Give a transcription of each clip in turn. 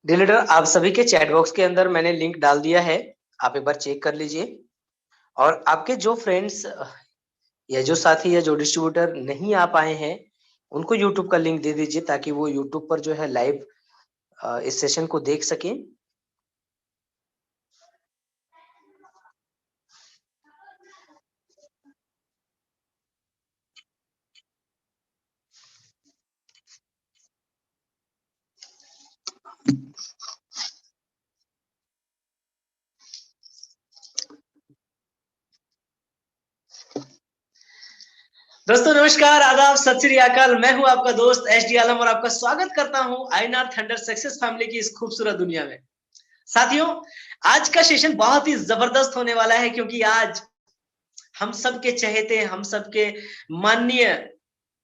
Dear leader, आप सभी के चैट बॉक्स के अंदर मैंने लिंक डाल दिया है। आप एक बार चेक कर लीजिए। और आपके जो फ्रेंड्स या जो साथी या जो डिस्ट्रीब्यूटर नहीं आ पाए हैं, उनको यूट्यूब का लिंक दे दीजिए ताकि वो यूट्यूब पर जो है लाइव इस सेशन को देख सकें। दोस्तों नमस्कार, आदाब, सत श्री अकाल। मैं हूं आपका दोस्त एच डी आलम और आपका स्वागत करता हूं आईएनआर थंडर सक्सेस फैमिली की इस खूबसूरत दुनिया में। साथियों, आज का सेशन बहुत ही जबरदस्त होने वाला है क्योंकि आज हम सबके चहेते, हम सबके माननीय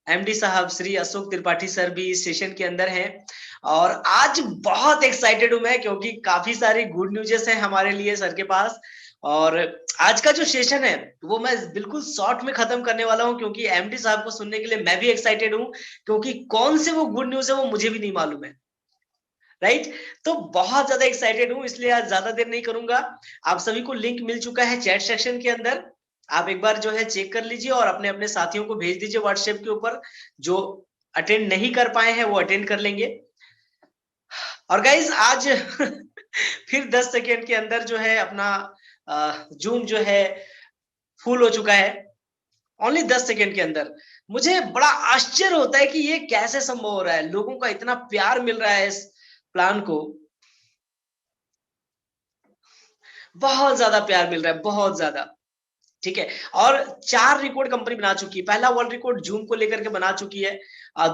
एमडी साहब श्री अशोक त्रिपाठी सर भी इस सेशन के अंदर हैं। और आज बहुत एक्साइटेड हूं मैं क्योंकि काफी सारी गुड न्यूज़ेस हैं हमारे लिए सर के पास। और आज का जो सेशन है वो मैं बिल्कुल शॉर्ट में खत्म करने वाला हूं क्योंकि एमडी साहब को सुनने के लिए मैं भी एक्साइटेड हूं, क्योंकि कौन से वो गुड न्यूज़ है वो मुझे भी नहीं मालूम है। राइट। तो बहुत ज्यादा एक्साइटेड हूं, इसलिए आज ज्यादा देर नहीं करूंगा। आप सभी को लिंक मिल चुका है चैट सेक्शन के अंदर। आप एक बार जो है चेक कर लीजिए और अपने अपने साथियों को भेज दीजिए व्हाट्सएप के ऊपर। जो अटेंड नहीं कर पाए हैं वो अटेंड कर लेंगे। और गाइज आज फिर 10 सेकेंड के अंदर जो है अपना जूम जो है फुल हो चुका है। ओनली 10 सेकेंड के अंदर। मुझे बड़ा आश्चर्य होता है कि ये कैसे संभव हो रहा है, लोगों का इतना प्यार मिल रहा है इस प्लान को। बहुत ज्यादा प्यार मिल रहा है, बहुत ज्यादा। ठीक है। और 4 रिकॉर्ड कंपनी बना चुकी है। पहला वर्ल्ड रिकॉर्ड जूम को लेकर के बना चुकी है।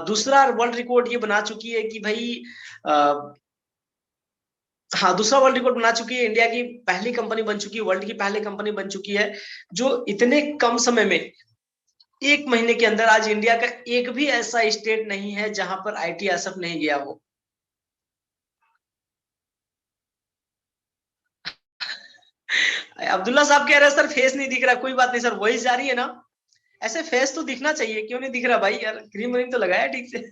दूसरा वर्ल्ड रिकॉर्ड ये बना चुकी है कि भाई हाँ, दूसरा वर्ल्ड रिकॉर्ड बना चुकी है। इंडिया की पहली कंपनी बन चुकी है, वर्ल्ड की पहली कंपनी बन चुकी है जो इतने कम समय में, 1 महीने के अंदर, आज इंडिया का एक भी ऐसा स्टेट नहीं है जहां पर आईटी एसएफ नहीं गया हो। अब्दुल्ला साहब कह रहे हैं सर फेस नहीं दिख रहा। कोई बात नहीं सर, वॉइस जा रही है ना। ऐसे फेस तो दिखना चाहिए, क्यों नहीं दिख रहा भाई? यार क्रीम व्रीम तो लगाया ठीक से।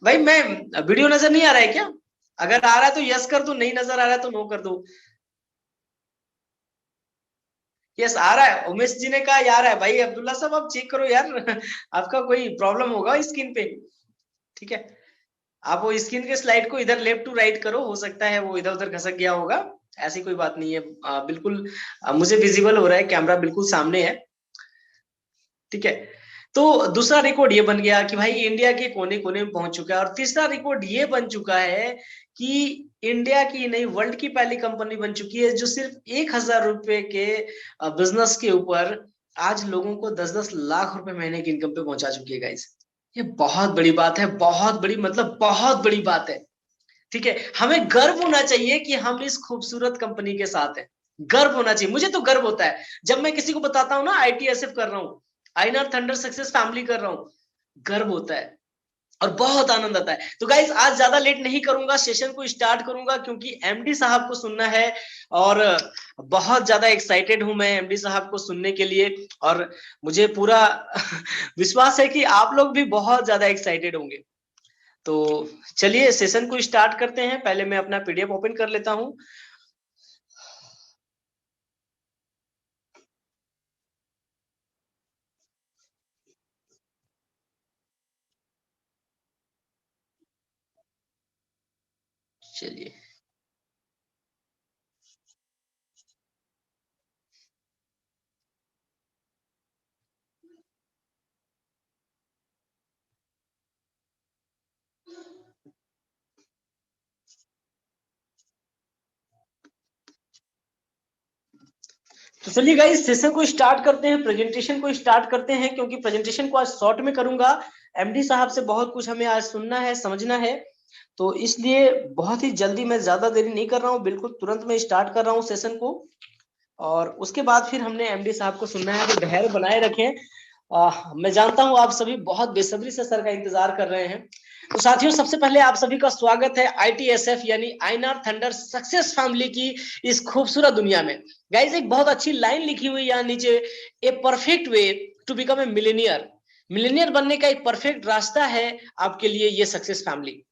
भाई मैं, वीडियो नजर नहीं आ रहा है क्या? अगर आ रहा है तो यस कर दो, नहीं नजर आ रहा है तो नो कर दो। यस आ रहा है, उमेश जी ने कहा यार है भाई। अब्दुल्ला साहब आप चेक करो यार। आपका कोई प्रॉब्लम होगा स्क्रीन पे। ठीक है। आप वो स्क्रीन के स्लाइड को इधर लेफ्ट टू राइट करो, हो सकता है वो इधर उधर खसक गया होगा। ऐसी कोई बात नहीं है। बिल्कुल मुझे विजिबल हो रहा है, कैमरा बिल्कुल सामने है। ठीक है। तो दूसरा रिकॉर्ड ये बन गया कि भाई इंडिया के कोने कोने में पहुंच चुका है। और तीसरा रिकॉर्ड ये बन चुका है कि इंडिया की नहीं, वर्ल्ड की पहली कंपनी बन चुकी है जो सिर्फ 1,000 रुपए के बिजनेस के ऊपर आज लोगों को 10-10 लाख रुपए महीने की इनकम पे पहुंचा चुकी है गाइस। ये बहुत बड़ी बात है, बहुत बड़ी, मतलब बहुत बड़ी बात है। ठीक है। हमें गर्व होना चाहिए कि हम इस खूबसूरत कंपनी के साथ हैं। गर्व होना चाहिए, मुझे तो गर्व होता है जब मैं किसी को बताता हूं ना आईटीएसएफ कर रहा हूं, आईएनआर थंडर सक्सेस फैमिली कर रहा हूं। गर्व होता है और बहुत आनंद आता है। तो गाइज आज ज्यादा लेट नहीं करूंगा, सेशन को स्टार्ट करूंगा क्योंकि एमडी साहब को सुनना है। और बहुत ज्यादा एक्साइटेड हूं मैं एमडी साहब को सुनने के लिए। और मुझे पूरा विश्वास है कि आप लोग भी बहुत ज्यादा एक्साइटेड होंगे। तो चलिए सेशन को स्टार्ट करते हैं। पहले मैं अपना पीडीएफ ओपन कर लेता हूं। चलिए। चलिए गाइस, सेशन को स्टार्ट करते हैं, प्रेजेंटेशन को स्टार्ट करते हैं, क्योंकि प्रेजेंटेशन को आज शॉर्ट में करूंगा। एमडी साहब से बहुत कुछ हमें आज सुनना है, समझना है, तो इसलिए बहुत ही जल्दी, मैं ज्यादा देरी नहीं कर रहा हूँ, बिल्कुल तुरंत मैं स्टार्ट कर रहा हूँ सेशन को। और उसके बाद फिर हमने एमडी साहब को सुनना है, तो धैर्य बनाए रखें। मैं जानता हूं आप सभी बहुत बेसब्री से सर का इंतजार कर रहे हैं। तो साथियों, सबसे पहले आप सभी का स्वागत है आईटीएसएफ यानी आईएनआर थंडर सक्सेस फैमिली की इस खूबसूरत दुनिया में। गाइस, एक बहुत अच्छी लाइन लिखी हुई यहाँ नीचे, a perfect way to become a millionaire. Millionaire बनने का एक परफेक्ट रास्ता है आपके लिए ये सक्सेस फैमिली।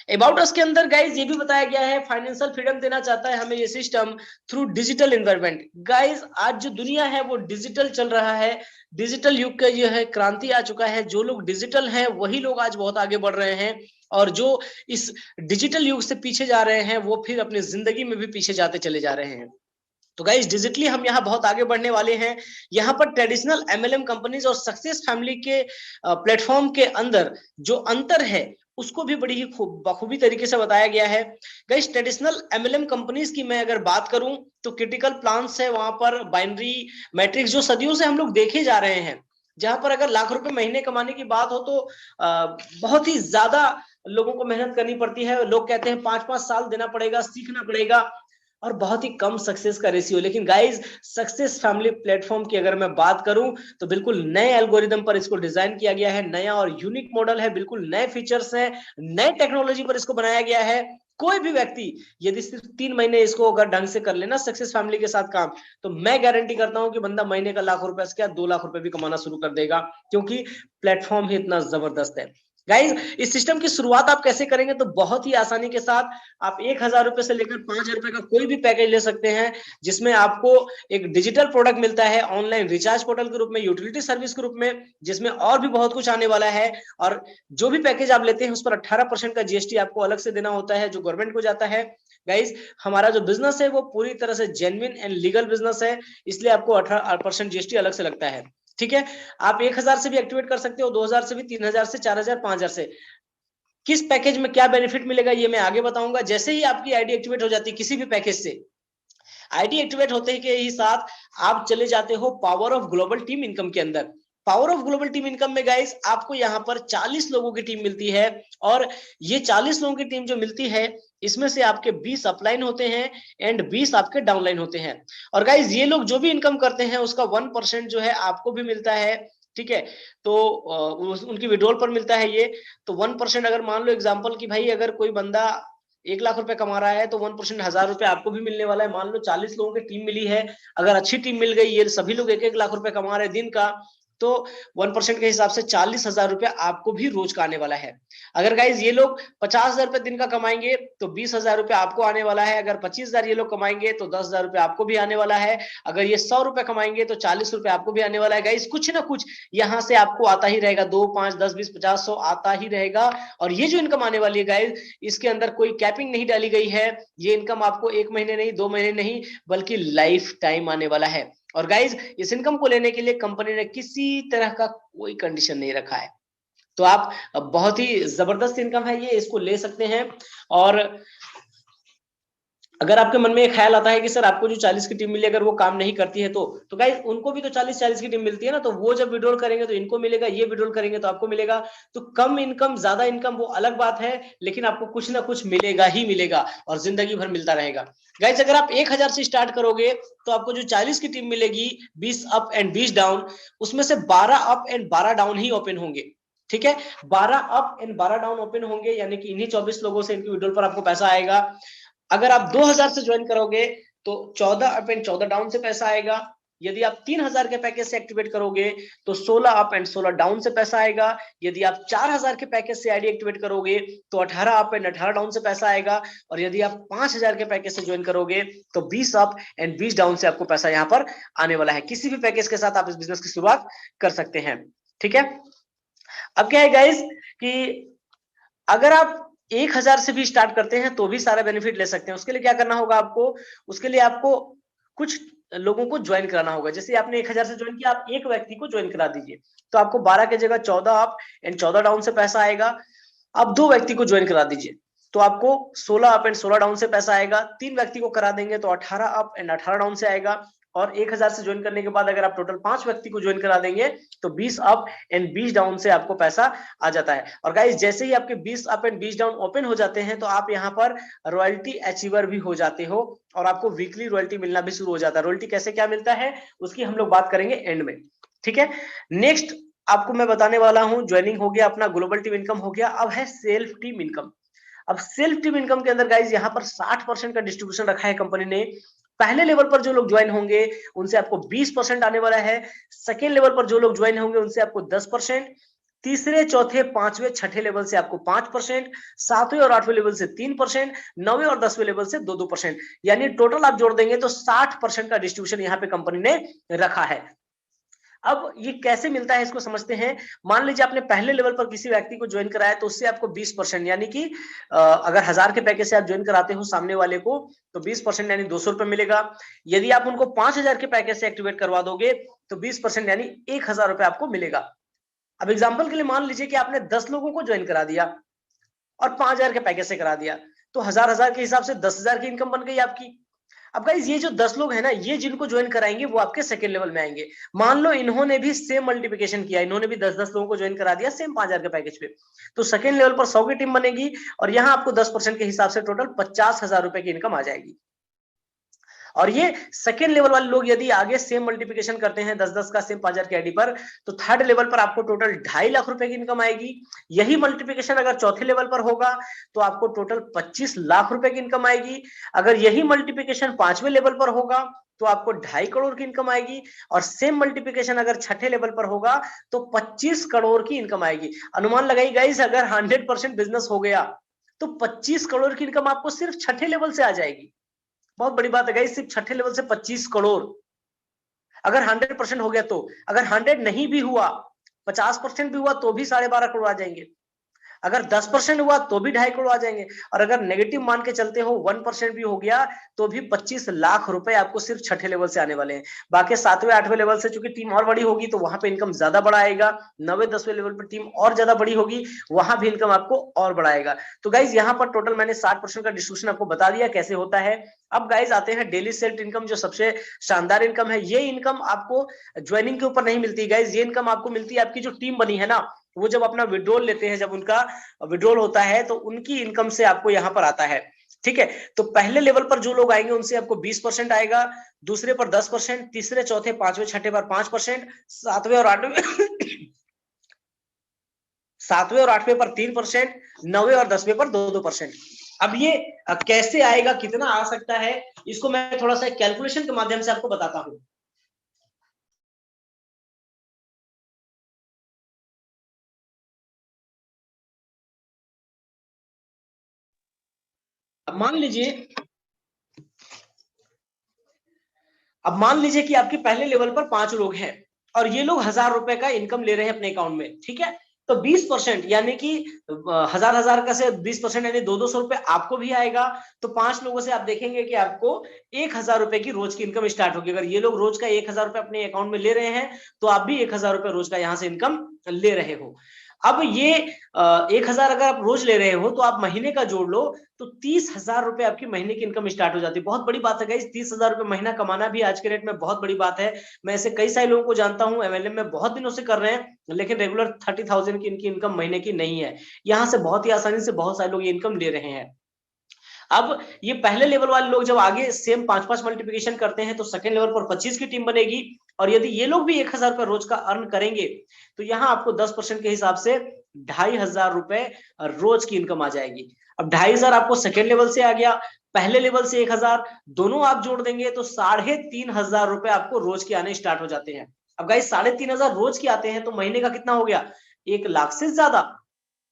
अबाउट अस के अंदर गाइज ये भी बताया गया है, फाइनेंशियल फ्रीडम देना चाहता है हमें ये system through digital environment. Guys, आज जो दुनिया है वो डिजिटल चल रहा है, डिजिटल युग का जो है क्रांति आ चुका है। जो लोग डिजिटल हैं वही लोग आज बहुत आगे बढ़ रहे हैं, और जो इस डिजिटल युग से पीछे जा रहे हैं वो फिर अपनी जिंदगी में भी पीछे जाते चले जा रहे हैं। तो गाइस, डिजिटली हम यहाँ बहुत आगे बढ़ने वाले हैं। यहाँ पर ट्रेडिशनल एमएलएम कंपनीज और सक्सेस फैमिली के प्लेटफॉर्म के अंदर जो अंतर है उसको भी बड़ी ही बखूबी तरीके से बताया गया है। गाइस, ट्रेडिशनल एमएलएम कंपनीज की मैं अगर बात करूं तो क्रिटिकल प्लान्स है, वहां पर बाइनरी मैट्रिक्स जो सदियों से हम लोग देखे जा रहे हैं, जहां पर अगर लाख रुपए महीने कमाने की बात हो तो बहुत ही ज्यादा लोगों को मेहनत करनी पड़ती है। लोग कहते हैं 5-5 साल देना पड़ेगा, सीखना पड़ेगा, और बहुत ही कम सक्सेस का रेशियो। लेकिन गाइज, सक्सेस फैमिली प्लेटफॉर्म की अगर मैं बात करूं तो बिल्कुल नए एल्गोरिदम पर इसको डिजाइन किया गया है, नया और यूनिक मॉडल है, बिल्कुल नए फीचर्स हैं, नए टेक्नोलॉजी पर इसको बनाया गया है। कोई भी व्यक्ति यदि सिर्फ 3 महीने इसको अगर ढंग से कर लेना सक्सेस फैमिली के साथ काम, तो मैं गारंटी करता हूं कि बंदा महीने का लाख रुपए से क्या 2 लाख रुपए भी कमाना शुरू कर देगा, क्योंकि प्लेटफॉर्म ही इतना जबरदस्त है। गाइज, इस सिस्टम की शुरुआत आप कैसे करेंगे, तो बहुत ही आसानी के साथ आप 1,000 रुपए से लेकर 5,000 रुपए का कोई भी पैकेज ले सकते हैं, जिसमें आपको एक डिजिटल प्रोडक्ट मिलता है ऑनलाइन रिचार्ज पोर्टल के रूप में, यूटिलिटी सर्विस के रूप में, जिसमें और भी बहुत कुछ आने वाला है। और जो भी पैकेज आप लेते हैं उस पर 18% का जीएसटी आपको अलग से देना होता है, जो गवर्नमेंट को जाता है। गाइज, हमारा जो बिजनेस है वो पूरी तरह से जेन्युइन एंड लीगल बिजनेस है, इसलिए आपको 18% जीएसटी अलग से लगता है। ठीक है, आप 1,000 से भी एक्टिवेट कर सकते हो, 2,000 से भी, 3,000 से, 4,000, 5,000 से। किस पैकेज में क्या बेनिफिट मिलेगा ये मैं आगे बताऊंगा। जैसे ही आपकी आईडी एक्टिवेट हो जाती है किसी भी पैकेज से, आईडी एक्टिवेट होते के ही साथ आप चले जाते हो power of global team income के अंदर। Power of global team income में गाइस आपको यहाँ पर 40 लोगों की टीम मिलती है, और ये 40 लोगों की टीम जो मिलती है इसमें से आपके 20 अपलाइन होते हैं एंड 20 आपके डाउनलाइन होते हैं। और गाइस, ये लोग जो भी इनकम करते हैं उसका 1% जो है आपको भी मिलता है। ठीक है, तो उनकी विड्रॉल पर मिलता है ये। तो 1% अगर मान लो एग्जांपल कि भाई अगर कोई बंदा 1,00,000 रुपए कमा रहा है तो 1% 1,000 रुपए आपको भी मिलने वाला है। मान लो 40 लोगों की टीम मिली है, अगर अच्छी टीम मिल गई, ये सभी लोग 1-1 लाख रुपए कमा रहे हैं दिन का, तो 1% के हिसाब से 40,000 रुपए आपको भी रोज का आने वाला है। अगर गाइज ये लोग 50,000 रुपए दिन का कमाएंगे तो 20,000 रुपए आपको आने वाला है। अगर 25,000 ये लोग कमाएंगे तो 10,000 रुपए आपको भी आने वाला है। अगर ये 100 रुपए कमाएंगे तो 40 रुपए आपको भी आने वाला है। गाइज, कुछ ना कुछ यहाँ से आपको आता ही रहेगा, 2, 5, 10, 20, 50, 100 आता ही रहेगा। और ये जो इनकम आने वाली है गाइज, इसके अंदर कोई कैपिंग नहीं डाली गई है। ये इनकम आपको 1 महीने नहीं, 2 महीने नहीं, बल्कि लाइफ टाइम आने वाला है। और गाइज, इस इनकम को लेने के लिए कंपनी ने किसी तरह का कोई कंडीशन नहीं रखा है, तो आप बहुत ही जबरदस्त इनकम है ये, इसको ले सकते हैं। और अगर आपके मन में एक ख्याल आता है कि सर आपको जो 40 की टीम मिली अगर वो काम नहीं करती है तो गाइस उनको भी तो 40-40 की टीम मिलती है ना, तो वो जब विड्रॉल करेंगे तो इनको मिलेगा, ये विड्रॉल करेंगे तो आपको मिलेगा। तो कम इनकम ज्यादा इनकम वो अलग बात है, लेकिन आपको कुछ ना कुछ मिलेगा ही मिलेगा, और जिंदगी भर मिलता रहेगा। गाइस, अगर आप 1,000 से स्टार्ट करोगे तो आपको जो 40 की टीम मिलेगी, 20 अप एंड 20 डाउन, उसमें से 12 up and 12 down he open होंगे। ठीक है, 12 अप एंड 12 डाउन ओपन होंगे, यानी कि इन्हीं 24 लोगों से इनकी विड्रॉल पर आपको पैसा आएगा। अगर आप 2,000 से ज्वाइन करोगे तो 14 अप एंड 14 डाउन से पैसा आएगा। यदि आप 3,000 के पैकेज से एक्टिवेट करोगे तो 16 अप एंड 16 डाउन से पैसा आएगा। यदि आप 4,000 के पैकेज से आईडी एक्टिवेट करोगे तो 18 अप एंड 18 डाउन से पैसा आएगा। और यदि आप 5,000 के पैकेज से ज्वाइन करोगे तो 20 अप एंड 20 डाउन से आपको पैसा यहाँ पर आने वाला है। किसी भी पैकेज के साथ आप इस बिजनेस की शुरुआत कर सकते हैं। ठीक है, अब क्या है गाइस कि अगर आप 1,000 से भी स्टार्ट करते हैं तो भी सारा बेनिफिट ले सकते हैं। उसके लिए क्या करना होगा आपको, उसके लिए आपको कुछ लोगों को ज्वाइन कराना होगा। जैसे आपने 1,000 से ज्वाइन किया, आप एक व्यक्ति को ज्वाइन करा दीजिए, तो आपको 12 की जगह 14 अप एंड 14 डाउन से पैसा आएगा। अब 2 व्यक्ति को ज्वाइन करा दीजिए तो आपको 16 अप एंड 16 डाउन से पैसा आएगा। 3 व्यक्ति को करा देंगे तो 18 अप एंड 18 डाउन से आएगा। और 1000 से ज्वाइन करने के बाद अगर आप टोटल 5 व्यक्ति को ज्वाइन करा देंगे तो 20 अप एंड 20 डाउन से आपको पैसा आ जाता है। और गाइस जैसे ही आपके 20 अप एंड 20 डाउन ओपन हो जाते हैं तो आप यहाँ पर रॉयल्टी अचीवर भी हो जाते हो और आपको वीकली रॉयल्टी मिलना भी शुरू हो जाता है। रॉयल्टी कैसे क्या मिलता है उसकी हम लोग बात करेंगे एंड में, ठीक है। नेक्स्ट आपको मैं बताने वाला हूं, ज्वाइनिंग हो गया, अपना ग्लोबल टीम इनकम हो गया, अब है सेल्फ टीम इनकम। अब सेल्फ टीम इनकम के अंदर गाइस यहाँ पर 60% का डिस्ट्रीब्यूशन रखा है कंपनी ने। पहले लेवल पर जो लोग ज्वाइन होंगे उनसे आपको 20% आने वाला है। सेकेंड लेवल पर जो लोग ज्वाइन होंगे उनसे आपको 10%, तीसरे चौथे पांचवें छठे लेवल से आपको 5%, सातवें और आठवें लेवल से 3%, नौवें और 10वें लेवल से 2-2%, यानी टोटल आप जोड़ देंगे तो 60% का डिस्ट्रीब्यूशन यहाँ पे कंपनी ने रखा है। अब ये कैसे मिलता है इसको समझते हैं। मान लीजिए आपने पहले लेवल पर किसी व्यक्ति को ज्वाइन कराया तो उससे आपको 20%, यानी कि अगर 1000 के पैकेज से आप ज्वाइन कराते हो सामने वाले को तो 20% यानी 200 रुपए मिलेगा। यदि आप उनको 5000 के पैकेज से एक्टिवेट करवा दोगे तो 20% यानी 1000 रुपए आपको मिलेगा। अब एग्जाम्पल के लिए मान लीजिए कि आपने 10 लोगों को ज्वाइन करा दिया और 5000 के पैकेज से करा दिया तो 1000 के हिसाब से 10,000 की इनकम बन गई आपकी। अब गाइस ये जो 10 लोग हैं ना, ये जिनको ज्वाइन कराएंगे वो आपके सेकंड लेवल में आएंगे। मान लो इन्होंने भी सेम मल्टीप्लिकेशन किया, इन्होंने भी 10-10 लोगों को ज्वाइन करा दिया सेम 5000 के पैकेज पे, तो सेकंड लेवल पर 100 की टीम बनेगी और यहाँ आपको 10% के हिसाब से टोटल 50,000 रुपए की इनकम आ जाएगी। और ये सेकेंड लेवल वाले लोग यदि आगे सेम मल्टीप्लिकेशन करते हैं 10-10 का सेम 5000 के आईडी पर तो थर्ड लेवल पर आपको टोटल 2.5 लाख रुपए की इनकम आएगी। यही मल्टीप्लिकेशन अगर चौथे लेवल पर होगा तो आपको टोटल 25 लाख रुपए की इनकम आएगी। अगर यही मल्टीप्लिकेशन पांचवें लेवल पर होगा तो आपको 2.5 करोड़ की इनकम आएगी और सेम मल्टीप्लिकेशन अगर छठे लेवल पर होगा तो 25 करोड़ की इनकम आएगी। अनुमान लगाई गाइस, अगर 100% बिजनेस हो गया तो 25 करोड़ की इनकम आपको सिर्फ छठे लेवल से आ जाएगी। बहुत बड़ी बात है गाइस, सिर्फ छठे लेवल से 25 करोड़। अगर 100% हो गया तो, अगर 100 नहीं भी हुआ, 50% भी हुआ तो भी 12.5 करोड़ आ जाएंगे। अगर 10% हुआ तो भी 2.5 करोड़ आ जाएंगे और अगर नेगेटिव मान के चलते हो 1% भी हो गया तो भी 25 लाख रुपए आपको सिर्फ छठे लेवल से आने वाले हैं। बाकी सातवें आठवें लेवल से चूंकि टीम और बड़ी होगी तो वहां पे इनकम ज्यादा बड़ा आएगा। 9वें 10वें लेवल पर टीम और ज्यादा बड़ी होगी, वहां भी इनकम आपको और बढ़ाएगा। तो गाइज यहाँ पर टोटल मैंने 60% का डिस्ट्रीब्यूशन आपको बता दिया कैसे होता है। अब गाइज आते हैं डेली सेल्फ इनकम, जो सबसे शानदार इनकम है। ये इनकम आपको ज्वाइनिंग के ऊपर नहीं मिलती गाइज, ये इनकम आपको मिलती है आपकी जो टीम बनी है ना, वो जब अपना विड्रॉल लेते हैं, जब उनका विड्रॉल होता है तो उनकी इनकम से आपको यहाँ पर आता है। ठीक है, तो पहले लेवल पर जो लोग आएंगे उनसे आपको 20% आएगा, दूसरे पर 10%, तीसरे चौथे पांचवें छठे पर 5%, सातवें और आठवें सातवें और आठवें पर 3%, 9वें और 10वें पर 2-2%। अब ये कैसे आएगा, कितना आ सकता है, इसको मैं थोड़ा सा कैलकुलेशन के माध्यम से आपको बताता हूं। अब मान लीजिए कि आपके पहले लेवल पर 5 लोग हैं और ये लोग 1000 रुपए का इनकम ले रहे हैं अपने अकाउंट में। ठीक है, तो 20% यानी कि 1000 का से 20% यानी 200 रुपए आपको भी आएगा। तो 5 लोगों से आप देखेंगे कि आपको 1000 रुपए की रोज की इनकम स्टार्ट होगी। अगर ये लोग रोज का 1000 रुपए अपने अकाउंट में ले रहे हैं तो आप भी 1000 रुपए रोज का यहां से इनकम ले रहे हो। अब ये 1000 अगर आप रोज ले रहे हो तो आप महीने का जोड़ लो तो 30,000 रुपए आपकी महीने की इनकम स्टार्ट हो जाती है। बहुत बड़ी बात है गाइस, 30,000 रुपए महीना कमाना भी आज के रेट में बहुत बड़ी बात है। मैं ऐसे कई सारे लोगों को जानता हूं, एमएलएम में बहुत दिनों से कर रहे हैं लेकिन रेगुलर 30,000 की इनकी इनकम महीने की नहीं है। यहां से बहुत ही आसानी से बहुत सारे लोग ये इनकम ले रहे हैं। अब ये पहले लेवल वाले लोग जब आगे सेम 5-5 मल्टीप्लिकेशन करते हैं तो सेकंड लेवल पर 25 की टीम बनेगी और यदि ये लोग भी 1000 रुपए रोज का अर्न करेंगे तो यहाँ आपको 10% के हिसाब से 2500 रुपए रोज की इनकम आ जाएगी। अब 2500 आपको सेकेंड लेवल से आ गया, पहले लेवल से 1000, दोनों आप जोड़ देंगे तो 3500 रुपए आपको रोज के आने स्टार्ट हो जाते हैं। अब गाइस 3500 रोज के आते हैं तो महीने का कितना हो गया, 1 लाख से ज्यादा।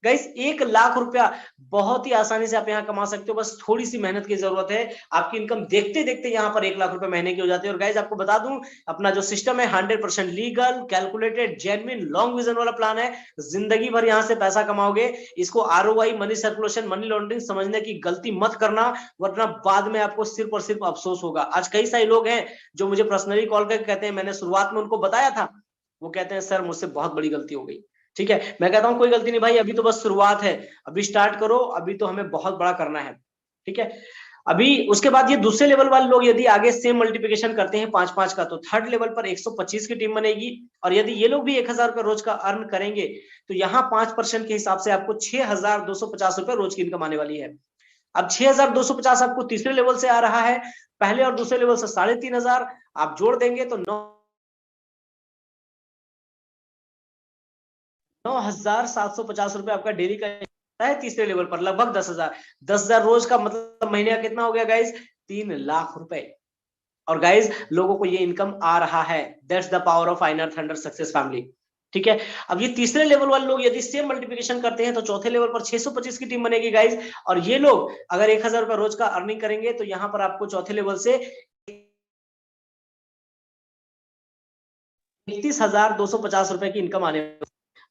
गाइस 1 लाख रुपया बहुत ही आसानी से आप यहाँ कमा सकते हो, बस थोड़ी सी मेहनत की जरूरत है। आपकी इनकम देखते देखते यहाँ पर 1 लाख रुपए महीने की हो जाती है। और गाइस आपको बता दूं, अपना जो सिस्टम है 100% legal, calculated, genuine, long vision वाला प्लान है। जिंदगी भर यहाँ से पैसा कमाओगे। इसको ROI, money circulation, money laundering समझने की गलती मत करना, वरना बाद में आपको सिर्फ और सिर्फ अफसोस होगा। आज कई सारे लोग हैं जो मुझे पर्सनली कॉल करके कहते हैं, मैंने शुरुआत में उनको बताया था, वो कहते हैं सर मुझसे बहुत बड़ी गलती हो गई। ठीक है, मैं कहता हूं कोई गलती नहीं भाई, अभी तो बस शुरुआत है, अभी स्टार्ट करो, अभी तो हमें बहुत बड़ा करना है। ठीक है, अभी उसके बाद ये दूसरे लेवल वाले लोग यदि आगे सेम मल्टीप्लिकेशन करते हैं 5-5 का, तो थर्ड लेवल पर 125 की टीम बनेगी। और यदि ये लोग भी 1000 रुपए रोज का अर्न करेंगे तो यहाँ 5% के हिसाब से आपको 6250 रुपए रोज की इनकम आने वाली है। अब 6250 आपको तीसरे लेवल से आ रहा है, पहले और दूसरे लेवल से 3500 आप जोड़ देंगे तो 9750 रुपए आपका डेली का है तीसरे लेवल पर, लगभग 10,000 रोज का, मतलब महीने का कितना हो गया गाइज, 3 लाख रुपए। और गाइज लोगों को ये इनकम आ रहा है। That's the power of inner thunder success family. ठीक है, अब ये तीसरे लेवल वाले लोग यदि सेम मल्टीप्लिकेशन करते हैं तो चौथे लेवल पर 625 की टीम बनेगी गाइज। और ये लोग अगर 1000 रुपए रोज का अर्निंग करेंगे तो यहाँ पर आपको चौथे लेवल से 31,250 रुपए की इनकम आने।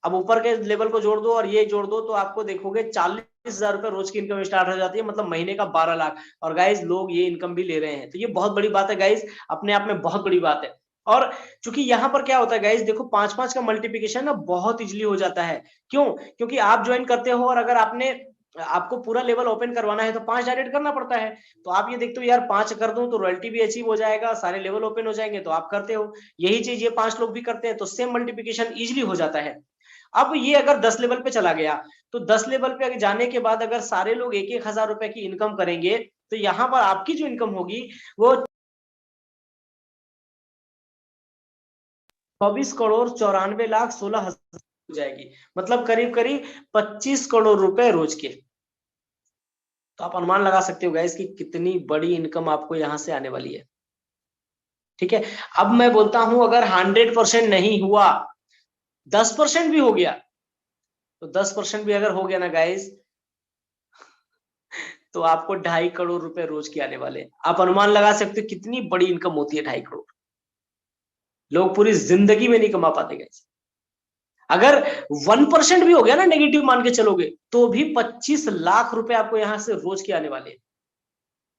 अब ऊपर के लेवल को जोड़ दो और ये जोड़ दो तो आपको देखोगे 40,000 रुपए रोज की इनकम स्टार्ट हो जाती है, मतलब महीने का 12 लाख। और गाइज लोग ये इनकम भी ले रहे हैं, तो ये बहुत बड़ी बात है गाइज, अपने आप में बहुत बड़ी बात है। और चूंकि यहाँ पर क्या होता है गाइज, देखो 5-5 का मल्टीप्लिकेशन ना बहुत इजीली हो जाता है। क्यों? क्योंकि आप ज्वाइन करते हो और अगर आपको पूरा लेवल ओपन करवाना है तो 5 डायरेक्ट करना पड़ता है। तो आप ये देखते हो यार 5 कर दूं तो रॉयल्टी भी अचीव हो जाएगा, सारे लेवल ओपन हो जाएंगे, तो आप करते हो। यही चीज ये 5 लोग भी करते हैं, तो सेम मल्टीप्लिकेशन इजिली हो जाता है। अब ये अगर 10 लेवल पे चला गया तो 10 लेवल पे जाने के बाद अगर सारे लोग 1,000 रुपए की इनकम करेंगे तो यहाँ पर आपकी जो इनकम होगी वो 24,94,16,000 हो जाएगी, मतलब करीब करीब 25 करोड़ रुपए रोज के। तो आप अनुमान लगा सकते हो गाइस कि कितनी बड़ी इनकम आपको यहां से आने वाली है। ठीक है, अब मैं बोलता हूं अगर 100% नहीं हुआ, 10% भी हो गया, तो 10% भी अगर हो गया ना गाइस, तो आपको 2.5 करोड़ रुपए रोज के आने वाले। आप अनुमान लगा सकते हो कितनी बड़ी इनकम होती है 2.5 करोड़। लोग पूरी जिंदगी में नहीं कमा पाते गाइस। अगर 1% भी हो गया ना, नेगेटिव मान के चलोगे, तो भी 25 लाख रुपए आपको यहां से रोज के आने वाले।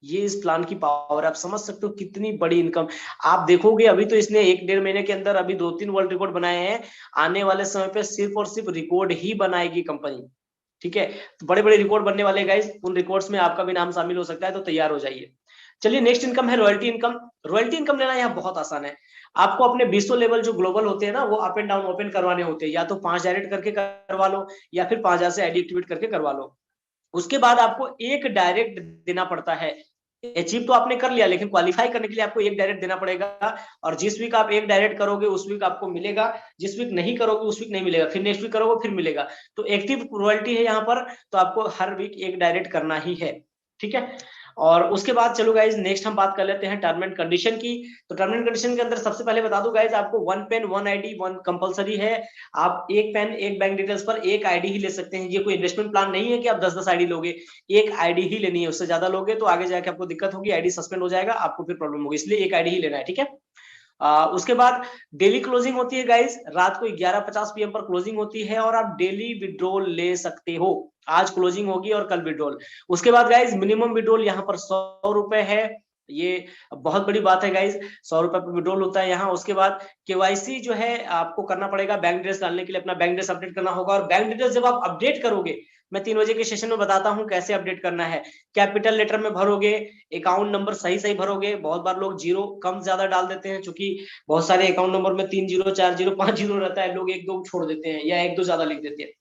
ये इस प्लान की पावर, आप समझ सकते हो कितनी बड़ी इनकम। आप देखोगे अभी तो इसने 1-1.5 महीने के अंदर अभी 2-3 वर्ल्ड रिकॉर्ड बनाए हैं, आने वाले समय पे सिर्फ और सिर्फ रिकॉर्ड ही बनाएगी कंपनी। ठीक है, तो बड़े बड़े रिकॉर्ड बनने वाले गाइस, उन रिकॉर्ड्स में आपका भी नाम शामिल हो सकता है, तो तैयार हो जाइए। चलिए नेक्स्ट इनकम है रॉयल्टी इनकम। रॉयल्टी इनकम लेना यहाँ बहुत आसान है। आपको अपने 200 लेवल जो ग्लोबल होते हैं ना, वो अप एंड डाउन ओपन करवाने होते हैं, या तो 5 डायरेक्ट करके करवा लो या फिर 5,000 से आईडी एक्टिवेट करके करवा लो। उसके बाद आपको एक डायरेक्ट देना पड़ता है। अचीव तो आपने कर लिया, लेकिन क्वालिफाई करने के लिए आपको एक डायरेक्ट देना पड़ेगा। और जिस वीक आप एक डायरेक्ट करोगे उस वीक आपको मिलेगा, जिस वीक नहीं करोगे उस वीक नहीं मिलेगा, फिर नेक्स्ट वीक करोगे फिर मिलेगा। तो एक्टिव रॉयल्टी है यहाँ पर, तो आपको हर वीक एक डायरेक्ट करना ही है। ठीक है, और उसके बाद चलो गाइज नेक्स्ट हम बात कर लेते हैं टर्म एंड कंडीशन की। तो टर्म एंड कंडीशन के अंदर सबसे पहले बता दूं गाइज, आपको 1 पेन 1 आईडी 1 कंपलसरी है। आप एक पेन एक बैंक डिटेल्स पर एक आईडी ही ले सकते हैं। ये कोई इन्वेस्टमेंट प्लान नहीं है कि आप 10-10 आईडी लोगे, एक आईडी ही लेनी है। उससे ज्यादा लोगे तो आगे जाके आपको दिक्कत होगी, आईडी सस्पेंड हो जाएगा, आपको फिर प्रॉब्लम होगी, इसलिए एक आईडी ही लेना है। ठीक है, उसके बाद डेली क्लोजिंग होती है गाइज, रात को 11:50 PM पर क्लोजिंग होती है और आप डेली विड्रॉल ले सकते हो। आज क्लोजिंग होगी और कल विड्रॉल। उसके बाद गाइज मिनिमम विड्रॉल यहाँ पर 100 रुपए है। ये बहुत बड़ी बात है गाइज, 100 रुपए पर विड्रॉल होता है यहाँ। उसके बाद केवाईसी जो है आपको करना पड़ेगा, बैंक डिटेल्स डालने के लिए अपना बैंक डिटेल्स अपडेट करना होगा। और बैंक डिटेल्स जब आप अपडेट करोगे, मैं 3 बजे के सेशन में बताता हूं कैसे अपडेट करना है। कैपिटल लेटर में भरोगे, अकाउंट नंबर सही सही भरोगे। बहुत बार लोग जीरो कम ज्यादा डाल देते हैं, क्योंकि बहुत सारे अकाउंट नंबर में 3 जीरो 4 जीरो 5 जीरो रहता है, लोग 1-2 छोड़ देते हैं या 1-2 ज्यादा लिख देते हैं।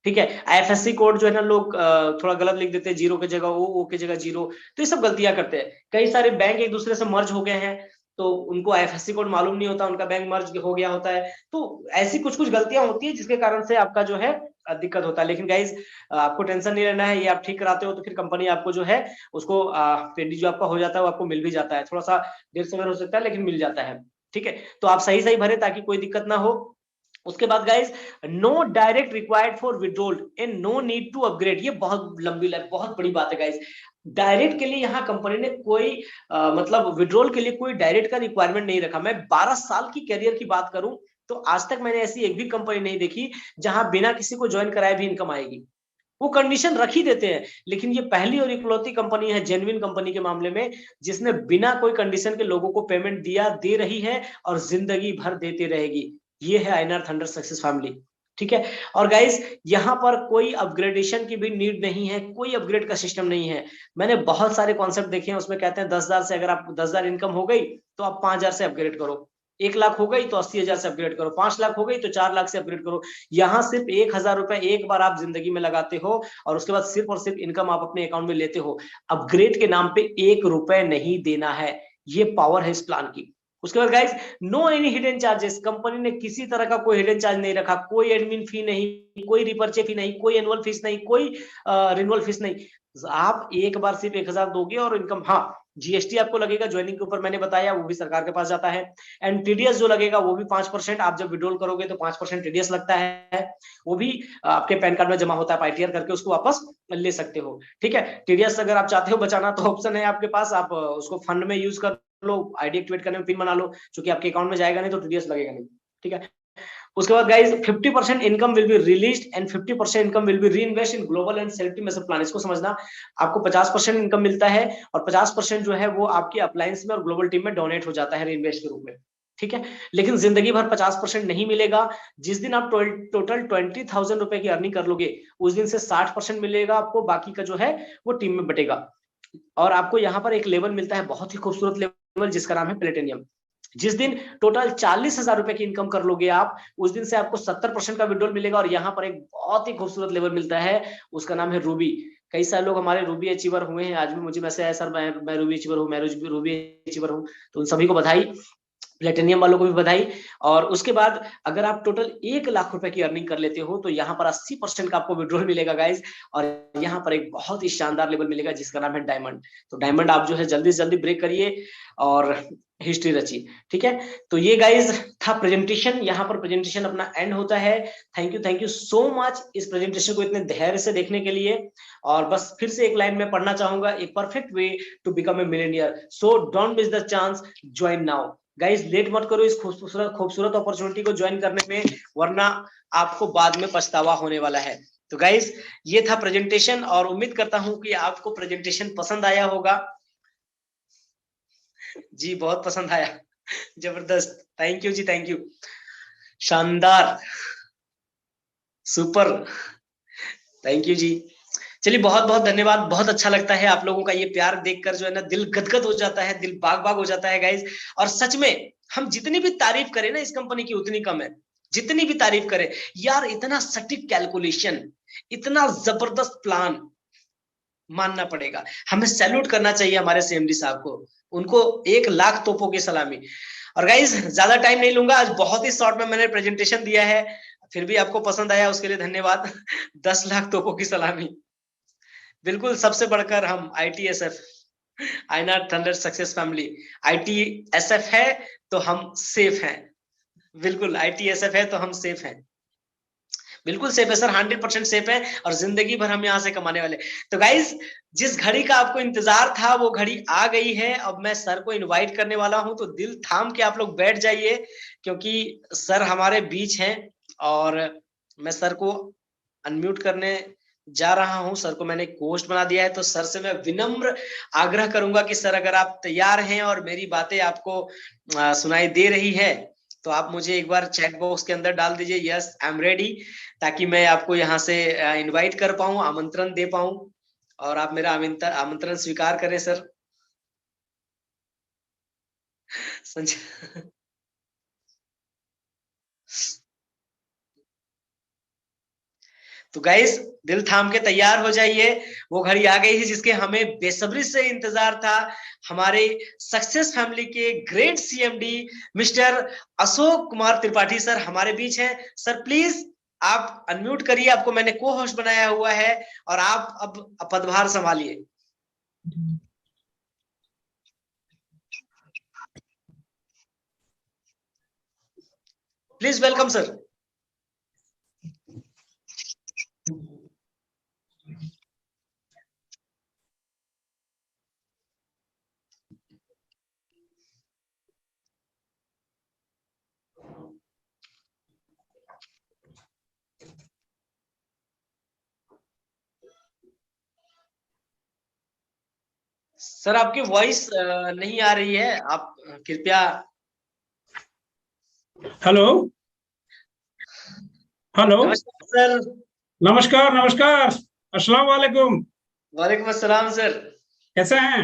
ठीक है, आईएफएससी कोड जो है ना लोग थोड़ा गलत लिख देते हैं, जीरो की जगह ओ की जगह जीरो। तो ये सब गलतियां करते हैं। कई सारे बैंक एक दूसरे से मर्ज हो गए हैं, तो उनको आईएफएससी कोड मालूम नहीं होता, उनका बैंक मर्ज हो गया होता है। तो ऐसी कुछ कुछ गलतियां होती है जिसके कारण से आपका जो है दिक्कत होता है। लेकिन गाइज आपको टेंशन नहीं लेना है, ये आप ठीक कराते हो तो फिर कंपनी आपको जो है उसको पेडी जो आपका हो जाता है वो आपको मिल भी जाता है। थोड़ा सा देर समय हो सकता है लेकिन मिल जाता है। ठीक है, तो आप सही सही भरे ताकि कोई दिक्कत ना हो। उसके बाद guys no direct required for withdrawal and no need to upgrade. ये बहुत लंबी बहुत बड़ी बात है गाइज। डायरेक्ट के लिए यहाँ कंपनी ने कोई मतलब विड्रॉल के लिए कोई डायरेक्ट का रिक्वायरमेंट नहीं रखा। मैं 12 साल की कैरियर की बात करूं तो आज तक मैंने ऐसी एक भी कंपनी नहीं देखी जहां बिना किसी को ज्वाइन कराए भी इनकम आएगी। वो कंडीशन रख ही देते हैं, लेकिन ये पहली और इकलौती कंपनी है जेन्युइन कंपनी के मामले में जिसने बिना कोई कंडीशन के लोगों को पेमेंट दिया, दे रही है और जिंदगी भर देती रहेगी। ये है आइनर थंडर सक्सेस फैमिली। ठीक है। और गाइस यहाँ पर कोई अपग्रेडेशन की भी नीड नहीं है, कोई अपग्रेड का सिस्टम नहीं है। मैंने बहुत सारे कॉन्सेप्ट देखे हैं, उसमें कहते हैं 10,000 से, अगर आप 10,000 इनकम हो गई तो आप 5,000 से अपग्रेड करो, 1 लाख हो गई तो 80,000 से अपग्रेड करो, 5 लाख हो गई तो 4 लाख से अपग्रेड करो। यहाँ सिर्फ 1,000 रुपए एक बार आप जिंदगी में लगाते हो और उसके बाद सिर्फ और सिर्फ इनकम आप अपने अकाउंट में लेते हो। अपग्रेड के नाम पे 1 रुपए नहीं देना है, ये पावर है इस प्लान की। उसके बाद guys, no any hidden charges, company ने किसी तरह का कोई हिडन चार्ज नहीं रखा, कोई एडमिन फी नहीं, कोई रिपर्चे फी नहीं, कोई एनुअल फीस नहीं, कोई रिन्यूअल फीस नहीं। आप एक बार सिर्फ 1,000 दोगे और इनकम, हाँ जीएसटी आपको लगेगा ज्वाइनिंग के ऊपर, मैंने बताया वो भी सरकार के पास जाता है। एंड टीडीएस जो लगेगा वो भी 5%, आप जब विड्रॉल करोगे तो 5% टीडीएस लगता है, वो भी आपके पैन कार्ड में जमा होता है, आप आईटीआर करके उसको वापस ले सकते हो। ठीक है, टीडीएस अगर आप चाहते हो बचाना तो ऑप्शन है आपके पास, आप उसको फंड में यूज कर लो, आईडी एक्टिवेट करने में पिन बना लो, क्योंकि आपके अकाउंट में जाएगा नहीं तो टीडीएस लगेगा नहीं। ठीक है, उसके बाद guys 50% income will be released and 50% income will be reinvest in global and selective major plan. इसको समझना, आपको 50% इनकम मिलता है और 50% जो है वो आपकी अप्लायंस में और ग्लोबल टीम में डोनेट हो जाता है रीइन्वेस्ट के रूप में। ठीक है, लेकिन जिंदगी भर 50% नहीं मिलेगा। जिस दिन आप टोटल 20,000 रुपए की अर्निंग कर लोगे उस दिन से 60% मिलेगा आपको, बाकी का जो है वो टीम में बटेगा। और आपको यहाँ पर एक लेवल मिलता है, बहुत ही खूबसूरत लेवल, जिसका नाम है प्लेटिनियम। जिस दिन टोटल 40,000 रुपए की इनकम कर लोगे आप, उस दिन से आपको 70% का विड्रॉल मिलेगा। और यहाँ पर एक बहुत ही खूबसूरत लेवल मिलता है, उसका नाम है रूबी। कई सारे लोग हमारे रूबी अचीवर हुए हैं, आज भी मुझे मैसेज आया, सर मैं रूबी अचीवर हूँ, मैं रूबी अचीवर हूँ। तो उन सभी को बधाई, प्लेटिनियम वालों को भी बधाई। और उसके बाद अगर आप टोटल 1 लाख रुपए की अर्निंग कर लेते हो तो यहाँ पर 80% का आपको विड्रॉल मिलेगा गाइज। और यहाँ पर एक बहुत ही शानदार लेवल मिलेगा जिसका नाम है डायमंड। तो डायमंड आप जो है जल्दी से जल्दी ब्रेक करिए और हिस्ट्री रचिए। ठीक है, तो ये गाइज था प्रेजेंटेशन, यहाँ पर प्रेजेंटेशन अपना एंड होता है। थैंक यू सो मच इस प्रेजेंटेशन को इतने धैर्य से देखने के लिए। और बस फिर से एक लाइन में पढ़ना चाहूंगा, a perfect way to become a millionaire, so don't miss the chance, join now. Guys late मत करो इस खूबसूरत अपॉर्चुनिटी को ज्वाइन करने में, वरना आपको बाद में पछतावा होने वाला है। तो गाइज ये था प्रेजेंटेशन और उम्मीद करता हूं कि आपको प्रेजेंटेशन पसंद आया होगा। जी बहुत पसंद आया, जबरदस्त, थैंक यू जी, थैंक यू, शानदार, सुपर, थैंक यू जी। चलिए बहुत बहुत धन्यवाद, बहुत अच्छा लगता है आप लोगों का ये प्यार देखकर, जो है ना दिल गदगद हो जाता है, दिल बाग बाग हो जाता है गाइज। और सच में हम जितनी भी तारीफ करें ना इस कंपनी की उतनी कम है, जितनी भी तारीफ करें यार, इतना सटीक कैलकुलेशन, इतना जबरदस्त प्लान, मानना पड़ेगा, हमें सैल्यूट करना चाहिए हमारे सीएमडी साहब को, उनको 1 लाख तोपों की सलामी। और गाइज ज्यादा टाइम नहीं लूंगा, आज बहुत ही शॉर्ट में मैंने प्रेजेंटेशन दिया है, फिर भी आपको पसंद आया उसके लिए धन्यवाद। 10 लाख तोपों की सलामी, बिल्कुल सबसे बढ़कर हम आईटीएसएफ, आईनॉट थंडर सक्सेस फैमिली, आईटीएसएफ है तो हम सेफ हैं, बिल्कुल आईटीएसएफ है तो हम सेफ हैं, बिल्कुल सेफ है सर, 100% सेफ है और जिंदगी भर हम यहाँ से कमाने वाले। तो गाइज जिस घड़ी का आपको इंतजार था वो घड़ी आ गई है, अब मैं सर को इनवाइट करने वाला हूं, तो दिल थाम के आप लोग बैठ जाइए क्योंकि सर हमारे बीच हैं। और मैं सर को अनम्यूट करने जा रहा हूं, सर को मैंने होस्ट बना दिया है। तो सर से मैं विनम्र आग्रह करूंगा कि सर अगर आप तैयार हैं और मेरी बातें आपको सुनाई दे रही है तो आप मुझे एक बार चैट बॉक्स के अंदर डाल दीजिए, यस आई एम रेडी, ताकि मैं आपको यहाँ से इनवाइट कर पाऊं, आमंत्रण दे पाऊं और आप मेरा आमंत्रण स्वीकार करें सर। संजय तो गाइस दिल थाम के तैयार हो जाइए, वो घड़ी आ गई है जिसके हमें बेसब्री से इंतजार था। हमारे सक्सेस फैमिली के great CMD mister Ashok Kumar Tripathi sir हमारे बीच हैं। सर प्लीज आप अनम्यूट करिए, आपको मैंने को होस्ट बनाया हुआ है और आप अब पदभार संभालिए। Please welcome sir. सर आपकी वॉइस नहीं आ रही है, आप कृपया। Hello hello. नमस्कार सर। नमस्कार नमस्कार। अस्सलाम वालेकुम। वालेकुम अस्सलाम सर। कैसे हैं?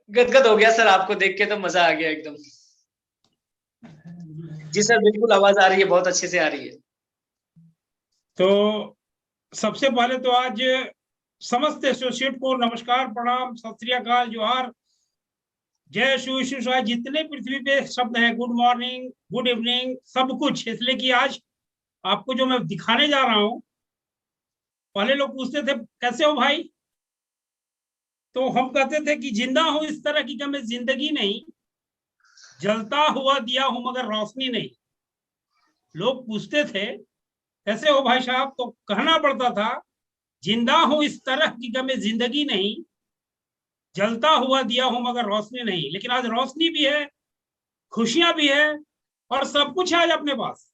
गदगद हो गया सर, आपको देख के तो मजा आ गया एकदम। जी सर, बिल्कुल आवाज आ रही है, बहुत अच्छे से आ रही है। तो सबसे पहले तो आज समस्त एसोसिएट को नमस्कार, प्रणाम, सत श्री अकाल, जोहार, जय शिव शिव शिवाय, जितने पृथ्वी पे शब्द हैं, गुड मॉर्निंग, गुड इवनिंग, सब कुछ। इसलिए कि आज आपको जो मैं दिखाने जा रहा हूँ, पहले लोग पूछते थे कैसे हो भाई, तो हम कहते थे कि जिंदा हूं इस तरह की कि मैं जिंदगी नहीं, जलता हुआ दिया हूं मगर रोशनी नहीं। लोग पूछते थे कैसे हो भाई साहब, तो कहना पड़ता था जिंदा हूं इस तरह की कि मैं जिंदगी नहीं, जलता हुआ दिया हूं मगर रोशनी नहीं। लेकिन आज रोशनी भी है, खुशियां भी है, और सब कुछ है आज अपने पास।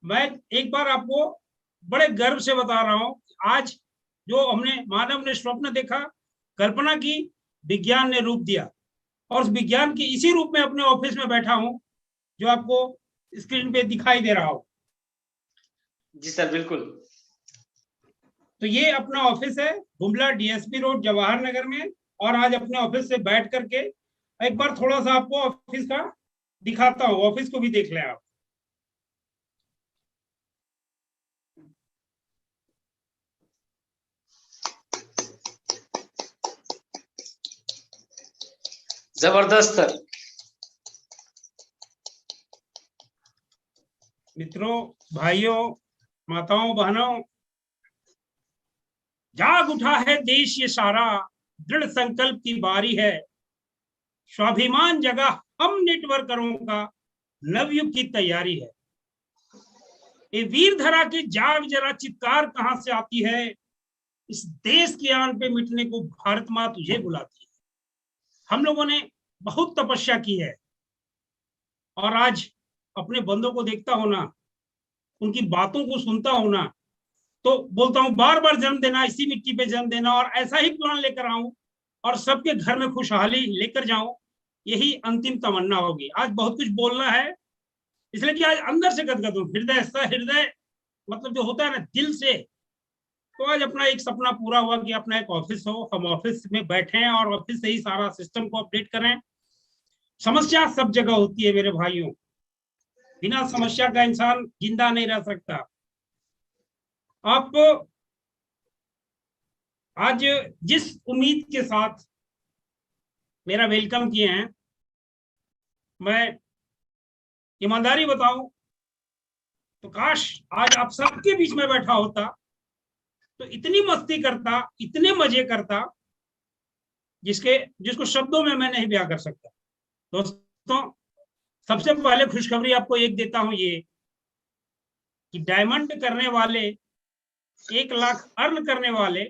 मैं एक बार आपको बड़े गर्व से बता रहा हूं, आज जो हमने मानव ने स्वप्न देखा, कल्पना की, विज्ञान ने रूप दिया, और उस विज्ञान के इसी रूप में अपने ऑफिस में बैठा हूं, जो आपको स्क्रीन पे दिखाई दे रहा हो। जी सर, बिल्कुल। तो ये अपना ऑफिस है, गुमला डीएसपी रोड, जवाहर नगर में। और आज अपने ऑफिस से बैठ करके एक बार थोड़ा सा आपको ऑफिस का दिखाता हूँ, ऑफिस को भी देख लें आप। जबरदस्त सर। मित्रों, भाइयों, माताओं, बहनों, जाग उठा है देश ये सारा, दृढ़ संकल्प की बारी है, स्वाभिमान जगा हम नेटवर्करों का, नवयुग की तैयारी है। ये वीर धरा के जाग जरा, चित्कार कहां से आती है, इस देश के आन पे मिटने को भारत माँ तुझे बुलाती है। हम लोगों ने बहुत तपस्या की है, और आज अपने बंदों को देखता हूं ना, उनकी बातों को सुनता हूं ना, तो बोलता हूं बार बार जन्म देना, इसी मिट्टी पे जन्म देना, और ऐसा ही प्लान लेकर आऊं और सबके घर में खुशहाली लेकर जाऊं। यही अंतिम तमन्ना होगी। आज बहुत कुछ बोलना है, इसलिए कि आज अंदर से गदगद हूं, हृदय से, हृदय मतलब जो होता है ना, दिल से। तो आज अपना एक सपना पूरा हुआ कि अपना एक ऑफिस हो, हम ऑफिस में बैठे हैं और ऑफिस से ही सारा सिस्टम को अपडेट करें। समस्या सब जगह होती है मेरे भाइयों, बिना समस्या का इंसान जिंदा नहीं रह सकता। आप आज जिस उम्मीद के साथ मेरा वेलकम किए हैं, मैं ईमानदारी बताऊं तो काश आज आप सबके बीच में बैठा होता, तो इतनी मस्ती करता, इतने मजे करता, जिसको शब्दों में मैं नहीं बयां कर सकता। दोस्तों, सबसे पहले खुशखबरी आपको एक देता हूं, ये कि डायमंड करने वाले, 1 लाख अर्न करने वाले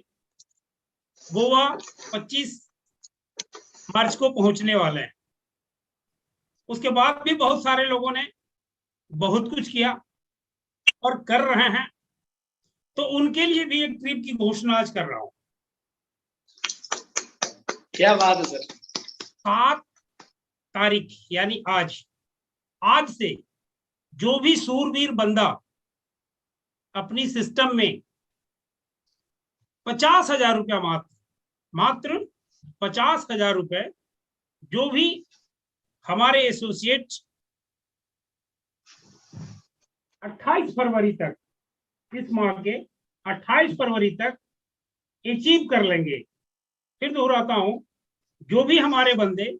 गोवा 25 मार्च को पहुंचने वाले हैं। उसके बाद भी बहुत सारे लोगों ने बहुत कुछ किया और कर रहे हैं, तो उनके लिए भी एक ट्रिप की घोषणा आज कर रहा हूं। क्या बात है सर। 7 तारीख यानी आज, आज से जो भी सूरवीर बंदा अपनी सिस्टम में 50,000 रुपया, मात्र 50,000 रुपए, जो भी हमारे एसोसिएट 28 फरवरी तक, इस माह के 28 फरवरी तक अचीव कर लेंगे। फिर दोहराता हूं, जो भी हमारे बंदे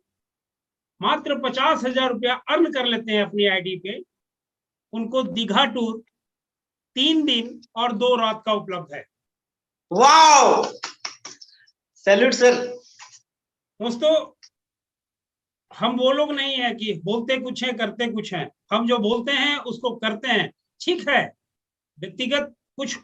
मात्र 50,000 रुपया अर्न कर लेते हैं अपनी आईडी पे, उनको दीघा टूर 3 दिन और 2 रात का उपलब्ध है। Wow, salute sir. दोस्तों, हम वो लोग नहीं है कि बोलते कुछ है करते कुछ है। हम जो बोलते हैं उसको करते हैं। ठीक है, व्यक्तिगत कुछ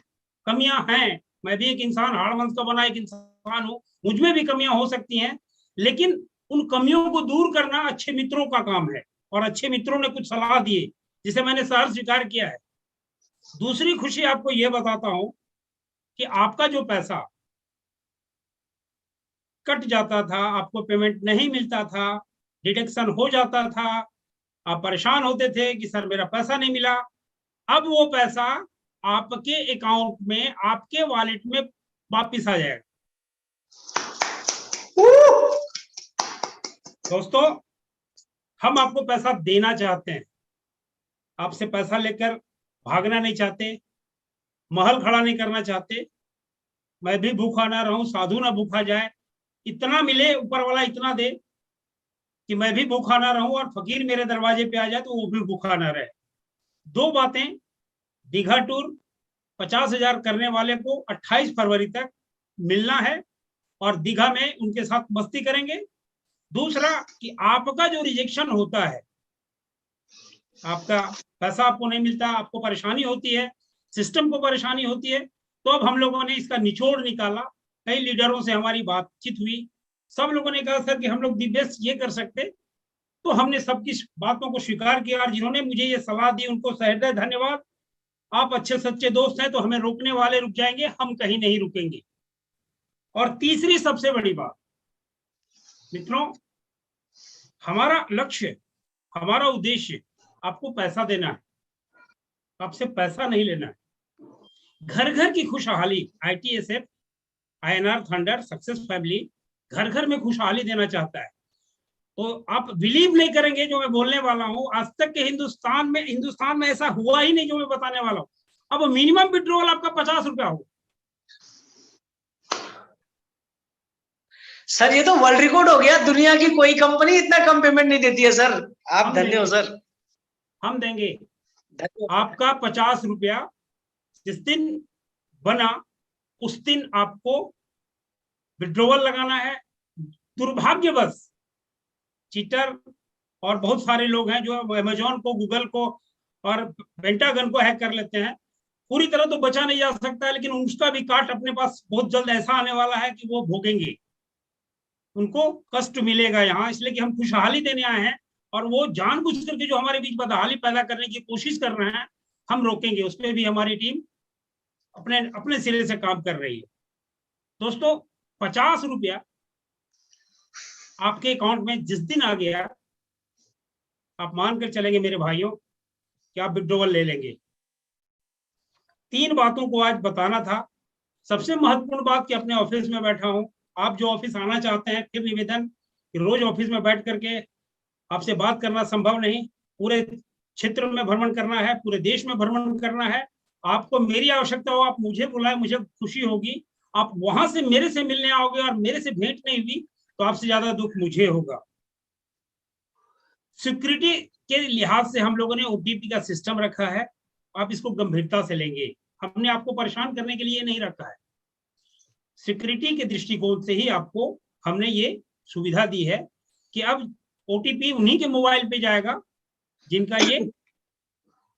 कमियां हैं, मैं भी एक इंसान, हाड़ वंश का बना एक इंसान हूं, मुझमें भी कमियां हो सकती हैं, लेकिन उन कमियों को दूर करना अच्छे मित्रों का काम है, और अच्छे मित्रों ने कुछ सलाह दिए जिसे मैंने सहर्ष स्वीकार किया है। दूसरी खुशी आपको यह बताता हूं कि आपका जो पैसा कट जाता था, आपको पेमेंट नहीं मिलता था, डिडक्शन हो जाता था, आप परेशान होते थे कि सर मेरा पैसा नहीं मिला, अब वो पैसा आपके अकाउंट में, आपके वॉलेट में वापिस आ जाएगा। दोस्तों, हम आपको पैसा देना चाहते हैं, आपसे पैसा लेकर भागना नहीं चाहते, महल खड़ा नहीं करना चाहते। मैं भी भूखा ना रहूं, साधु ना भूखा जाए, इतना मिले ऊपर वाला इतना दे कि मैं भी भूखा ना रहूं और फकीर मेरे दरवाजे पे आ जाए तो वो भी भूखा ना रहे। दो बातें, दीघा टूर 50,000 करने वाले को 28 फरवरी तक मिलना है और दीघा में उनके साथ मस्ती करेंगे। दूसरा कि आपका जो रिजेक्शन होता है, आपका पैसा आपको नहीं मिलता, आपको परेशानी होती है, सिस्टम को परेशानी होती है, तो अब हम लोगों ने इसका निचोड़ निकाला। कई लीडरों से हमारी बातचीत हुई, सब लोगों ने कहा सर कि हम लोग दी बेस्ट ये कर सकते, तो हमने सबकी बातों को स्वीकार किया और जिन्होंने मुझे ये सलाह दी उनको सहृदय धन्यवाद। आप अच्छे सच्चे दोस्त हैं तो हमें रोकने वाले रुक जाएंगे, हम कहीं नहीं रुकेंगे। और तीसरी सबसे बड़ी बात मित्रों, हमारा लक्ष्य, हमारा उद्देश्य आपको पैसा देना है, आपसे पैसा नहीं लेना है। घर घर की खुशहाली, ITSF, INR thunder success family घर घर में खुशहाली देना चाहता है। तो आप बिलीव नहीं करेंगे जो मैं बोलने वाला हूं, आज तक के हिंदुस्तान में ऐसा हुआ ही नहीं जो मैं बताने वाला हूं। अब मिनिमम विड्रॉल आपका 50 रुपया हो। सर ये तो वर्ल्ड रिकॉर्ड हो गया, दुनिया की कोई कंपनी इतना कम पेमेंट नहीं देती है सर। आप धन्य हो सर। हम देंगे आपका 50 रुपया। जिस दिन बना उस दिन आपको विड्रॉवल लगाना है। दुर्भाग्यवश चीटर और बहुत सारे लोग हैं जो अमेजोन को, गूगल को और पेंटागन को हैक कर लेते हैं। पूरी तरह तो बचा नहीं जा सकता है, लेकिन उसका भी काट अपने पास बहुत जल्द ऐसा आने वाला है कि वो भोगेंगे, उनको कष्ट मिलेगा यहाँ। इसलिए कि हम खुशहाली देने आए हैं और वो जानबूझ करके जो हमारे बीच बदहाली पैदा करने की कोशिश कर रहे हैं, हम रोकेंगे। उसमें भी हमारी टीम अपने अपने सिरे से काम कर रही है। दोस्तों, 50 रुपया आपके अकाउंट में जिस दिन आ गया, आप मानकर चलेंगे मेरे भाइयों कि आप विड्रॉवल ले लेंगे। 3 बातों को आज बताना था। सबसे महत्वपूर्ण बात कि अपने ऑफिस में बैठा हूं, आप जो ऑफिस आना चाहते हैं, फिर निवेदन कि रोज ऑफिस में बैठ करके आपसे बात करना संभव नहीं, पूरे क्षेत्र में भ्रमण करना है, पूरे देश में भ्रमण करना है। आपको मेरी आवश्यकता हो, आप मुझे बुलाए, मुझे खुशी होगी। आप वहां से मेरे से मिलने आओगे और मेरे से भेंट नहीं हुई तो आपसे ज्यादा दुख मुझे होगा। सिक्योरिटी के लिहाज से हम लोगों ने OTP का सिस्टम रखा है, आप इसको गंभीरता से लेंगे। हमने आपको परेशान करने के लिए नहीं रखा है, सिक्योरिटी के दृष्टिकोण से ही आपको हमने ये सुविधा दी है कि अब OTP उन्हीं के मोबाइल पे जाएगा जिनका ये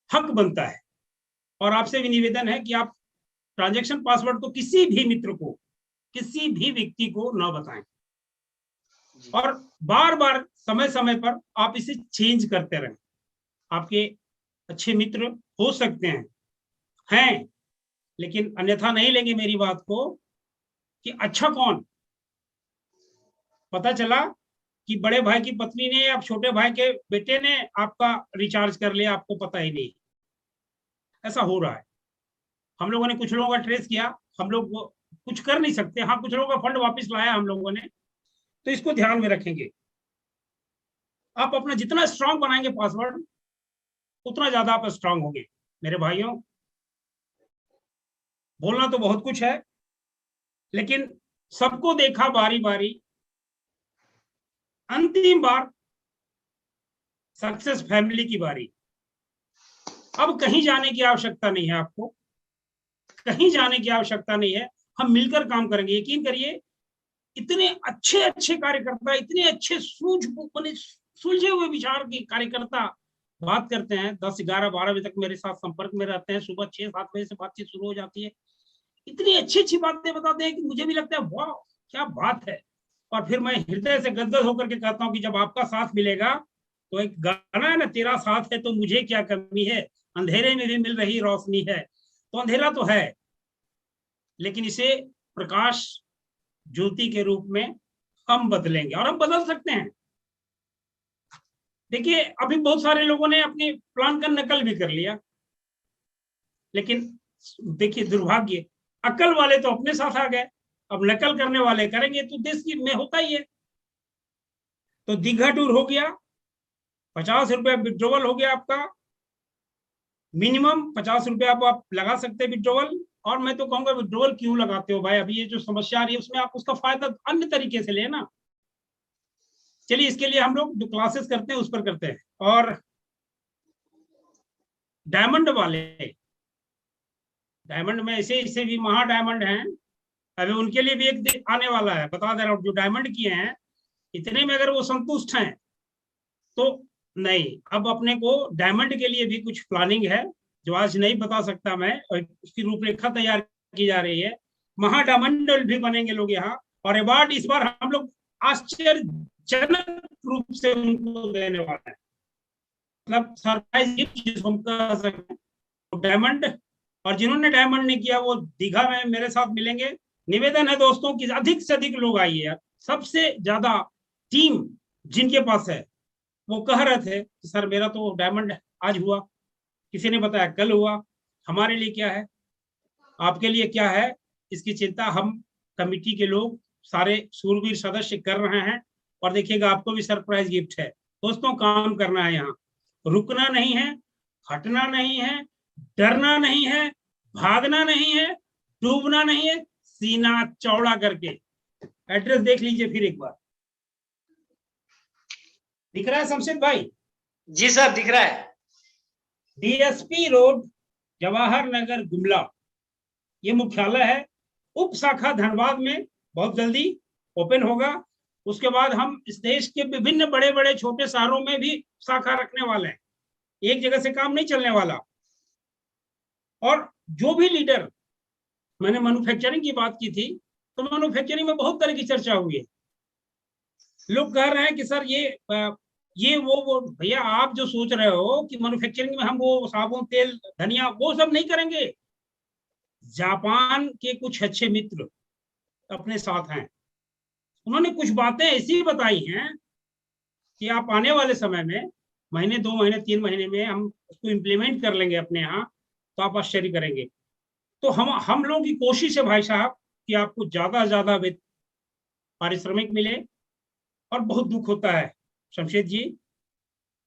हक बनता है। और आपसे भी निवेदन है कि आप ट्रांजैक्शन पासवर्ड तो किसी भी मित्र को, किसी भी व्यक्ति को न बताएं और बार बार समय समय पर आप इसे चेंज करते रहें। आपके अच्छे मित्र हो सकते हैं, लेकिन अन्यथा नहीं लेंगे मेरी बात को कि अच्छा कौन। पता चला कि बड़े भाई की पत्नी ने या छोटे भाई के बेटे ने आपका रिचार्ज कर लिया, आपको पता ही नहीं। ऐसा हो रहा है। हम लोगों ने कुछ लोगों का ट्रेस किया, हम लोग कुछ कर नहीं सकते। हाँ, कुछ लोगों का फंड वापस लाया हम लोगों ने, तो इसको ध्यान में रखेंगे। आप अपना जितना स्ट्रांग बनाएंगे पासवर्ड, उतना ज्यादा आप स्ट्रांग होंगे। मेरे भाइयों, बोलना तो बहुत कुछ है, लेकिन सबको देखा बारी बारी, अंतिम बार सक्सेस फैमिली की बारी। अब कहीं जाने की आवश्यकता नहीं है, आपको कहीं जाने की आवश्यकता नहीं है। हम मिलकर काम करेंगे। यकीन करिए, इतने अच्छे अच्छे कार्यकर्ता, इतने अच्छे सुलझे हुए विचार के कार्यकर्ता बात करते हैं। 10, 11, 12 बजे तक मेरे साथ संपर्क में रहते हैं। सुबह 6, 7 बजे से बातचीत शुरू हो जाती है। इतनी अच्छी अच्छी बातें बताते हैं कि मुझे भी लगता है वाह क्या बात है। और फिर मैं हृदय से गदगद होकर के कहता हूँ कि जब आपका साथ मिलेगा, तो एक गाना है ना, तेरा साथ है तो मुझे क्या कमी है, अंधेरे में भी मिल रही रोशनी है। तो अंधेरा तो है, लेकिन इसे प्रकाश ज्योति के रूप में हम बदलेंगे और हम बदल सकते हैं। देखिए अभी बहुत सारे लोगों ने अपने प्लान का नकल भी कर लिया, लेकिन देखिए दुर्भाग्य, अकल वाले तो अपने साथ आ गए, अब नकल करने वाले करेंगे, तो देश की में होता ही है। तो दीघा टूर हो गया, 50 रुपया विड्रोवल हो गया आपका, मिनिमम 50 रुपया आप लगा सकते हैं विड्रोवल। और मैं तो कहूंगा विड्रोवल क्यों लगाते हो भाई, अभी ये जो समस्या आ रही है उसमें आप उसका फायदा अन्य तरीके से लेना। चलिए इसके लिए हम लोग जो क्लासेस करते हैं उस पर करते हैं। और डायमंड वाले, डायमंड में ऐसे ऐसे भी महा डायमंड हैं, अभी उनके लिए भी एक आने वाला है, बता दे रहा हूँ। जो डायमंड किए हैं इतने में अगर वो संतुष्ट हैं तो नहीं, अब अपने को डायमंड के लिए भी कुछ प्लानिंग है जो आज नहीं बता सकता मैं, और उसकी रूपरेखा तैयार की जा रही है। महा डायमंड भी बनेंगे लोग यहाँ, और अवार्ड इस बार हम लोग आश्चर्यजनक रूप से उनको देने वाले हैं, मतलब सरप्राइज गिफ्ट जिसको हम कह सकते हैं। डायमंड, और जिन्होंने डायमंड नहीं किया वो दीघा में मेरे साथ मिलेंगे। निवेदन है दोस्तों कि अधिक से अधिक लोग आइए, सबसे ज्यादा टीम जिनके पास है वो कह रहे थे कि सर मेरा तो डायमंड आज हुआ, किसी ने बताया कल हुआ। हमारे लिए क्या है, आपके लिए क्या है, इसकी चिंता हम कमिटी के लोग सारे सूरवीर सदस्य कर रहे हैं। और देखिएगा आपको भी सरप्राइज गिफ्ट है। दोस्तों काम करना है, यहाँ रुकना नहीं है, हटना नहीं है, डरना नहीं है, भागना नहीं है, डूबना नहीं है, सीना चौड़ा करके। एड्रेस देख लीजिए फिर एक बार, दिख रहा है शमशेद भाई? जी सर दिख रहा है। डीएसपी रोड, जवाहर नगर, गुमला, ये मुख्यालय है। उप शाखा धनबाद में बहुत जल्दी ओपन होगा। उसके बाद हम इस देश के विभिन्न बड़े बड़े छोटे शहरों में भी शाखा रखने वाले हैं, एक जगह से काम नहीं चलने वाला। और जो भी लीडर, मैंने मैन्युफैक्चरिंग की बात की थी, तो मैन्युफैक्चरिंग में बहुत तरह की चर्चा हुई है। लोग कह रहे हैं कि सर ये वो भैया आप जो सोच रहे हो कि मैन्युफैक्चरिंग में हम वो साबुन तेल धनिया वो सब नहीं करेंगे। जापान के कुछ अच्छे मित्र अपने साथ हैं, उन्होंने कुछ बातें ऐसी बताई हैं कि आप आने वाले समय में महीने 2 महीने 3 महीने में हम उसको इम्प्लीमेंट कर लेंगे अपने यहाँ, तो आप आश्चर्य करेंगे। तो हम लोगों की कोशिश है भाई साहब कि आपको ज्यादा से ज्यादा पारिश्रमिक मिले। और बहुत दुख होता है शमशेद जी,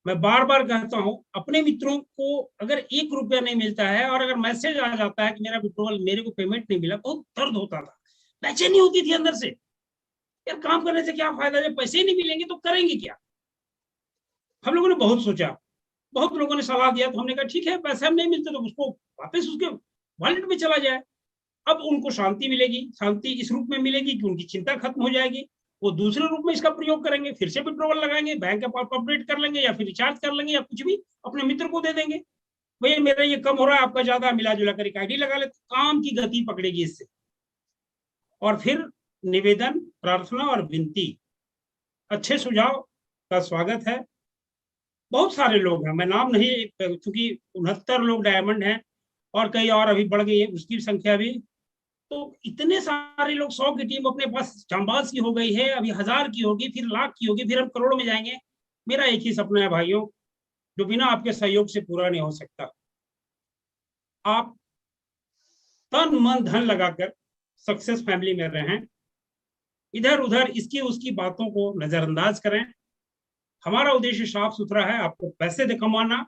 मैं बार बार कहता हूं, अपने मित्रों को अगर 1 रुपया नहीं मिलता है और अगर मैसेज आ जाता है कि मेरा विड्रॉल, मेरे को पेमेंट नहीं मिला, बहुत दर्द होता था, बेचैनी होती थी अंदर से, यार काम करने से क्या फायदा, जब पैसे ही नहीं मिलेंगे तो करेंगे क्या। हम लोगों ने बहुत सोचा, बहुत लोगों ने सलाह दिया, तो हमने कहा ठीक है पैसे हम नहीं मिलते तो उसको वापस उसके वॉलेट में चला जाए। अब उनको शांति मिलेगी, शांति इस रूप में मिलेगी कि उनकी चिंता खत्म हो जाएगी, वो दूसरे रूप में इसका प्रयोग करेंगे, फिर से विड्रॉवल लगाएंगे, बैंक अकाउंट अपडेट कर लेंगे या फिर रिचार्ज कर लेंगे या कुछ भी अपने मित्र को दे देंगे, भैया मेरा ये कम हो रहा है आपका ज्यादा, मिला जुला कर एक आईडी लगा ले, काम की गति पकड़ेगी इससे। और फिर निवेदन, प्रार्थना और विनती, अच्छे सुझाव का स्वागत है। बहुत सारे लोग हैं, मैं नाम नहीं, चूंकि 69 लोग डायमंड हैं और कई और अभी बढ़ गई है उसकी संख्या भी, तो इतने सारे लोग, 100 की टीम अपने पास जांबाज की हो गई है, अभी 1000 की होगी, फिर लाख की होगी, फिर हम करोड़ में जाएंगे। मेरा एक ही सपना है भाइयों, जो बिना आपके सहयोग से पूरा नहीं हो सकता। आप तन मन धन लगाकर सक्सेस फैमिली में रहें, इधर उधर इसकी उसकी बातों को नजरअंदाज करें। हमारा उद्देश्य साफ सुथरा है, आपको पैसे दे कमाना